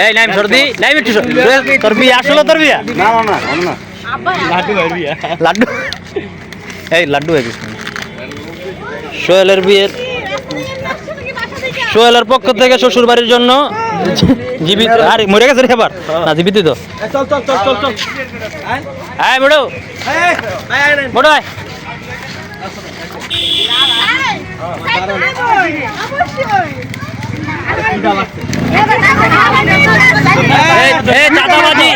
এই নাইম সর্দি নাইম একটু তোর বিয়ে আসলো তোর বিয়ে না না না না লাড্ডু ভাই বিয়ে লাড্ডু এই লাড্ডু ভাই সোহেলের বিয়ের সোহেলের পক্ষ থেকে শ্বশুর বাড়ির জন্য জীবিত আরে মরে গেছে রে এবার না জীবিত তো চল চল চল চল চল আয় বড় বড় আয় চাঁদাবাজি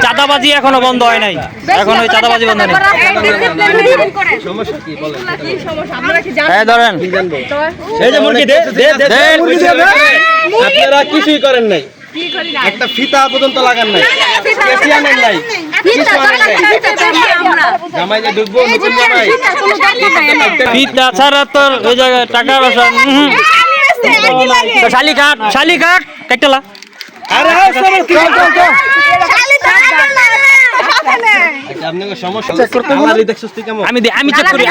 চাঁদাবাজি এখনো বন্ধ হয় নাই এখন ওই চাঁদাবাজি বন্ধ নেই ধরেন এই যে মুরগি আপনারা কিছুই করেন নাই একটা ফিতা পর্যন্ত লাগান নাই কেসিয়ানেন নাই জামাই যে ঢুকবো নতুন জামাই ফিতা ছাড়া তোর ওই জায়গায় টাকা পয়সা শালি কাট কাটলা আরে আপনাকে সমস্যা আমারই দেখছস তুই কেমন আমি চেক করি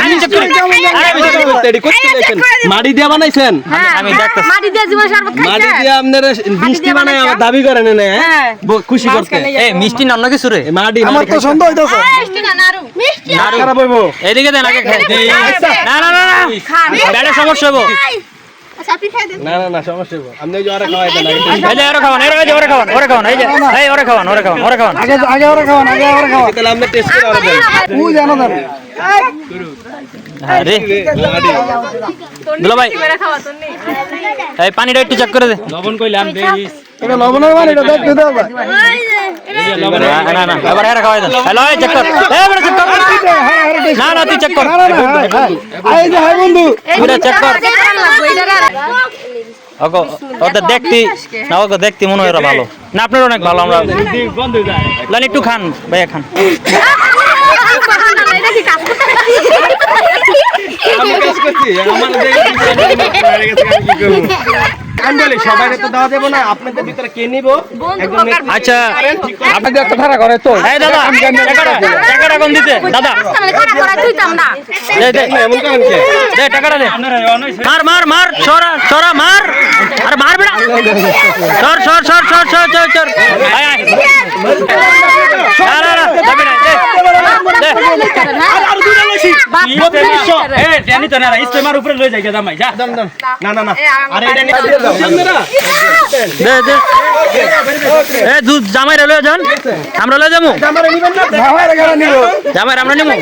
মাটি দিয়ে বানাইছেন আমি দেখতেছি মাটি দিয়ে জীবন শরবত খাইছে মাটি দিয়ে আপনারা মিষ্টি বানাই আমার দাবি করেন না হ্যাঁ খুশি করতে এই মিষ্টি না অন্য কিছু রে মাটি আমার তো সন্দেহ হইতাছে মিষ্টি না নাড়ু মিষ্টি নাড়ু খারাপ হইবো এদিকে দেন আগে খাই না না না বেড়ে সমস্যা হইবো আচ্ছা আপনি খাই দেন না না না সমস্যা হইবো আপনি ওই যে আরে খাওয়াই দেন এই যে ওরে খাওয়ান এই যে এই ওরে খাওয়ান আগে ওরে খাওয়ান তাহলে আপনি টেস্ট করে আরে দেন তুই জানো না আরে দুলা ভাই এই পানিটা একটু চেক করে দে লবণ কইলাম দেইস এটা লবণের মানে এটা দেখ দাও ভাই না না এবার এরা খাওয়াই দেন হ্যালো এই চেক কর এই বড় চেক কর না না তুই চেক কর এই যে হ্যাঁ বন্ধু পুরো চেক কর ওগো ওটা দেখতে মনে হয় ভালো না আপনার অনেক ভালো আমরা বন্ধ হয়ে যায় লাল একটু খান ভাই খান আমি কাজ করছি আমার আন্ডালে সবাই তো দেওয়া দেব না আপনাদের ভিতরে কে নিব একদম আচ্ছা আপনাদের একটা ধারা করে তো এই দাদা টাকাটা কোন দিতে দাদা দে এমন করেন কে দে টাকাটা দে মার সরা মার আরে মার বেটা সর আয় আয় না যাবে না দে আর দুটো লইছি এই জানি তো না ইস্তেমার উপরে লই যাই জামাই যা না না না আরে এটা নিয়ে দাও আপনারা দে এ দুধ জামাই লয়ে যান আমরা লয়ে যামু জামারে নিবেন না জামারে গাড়া নিব জামাই আমরা নিমু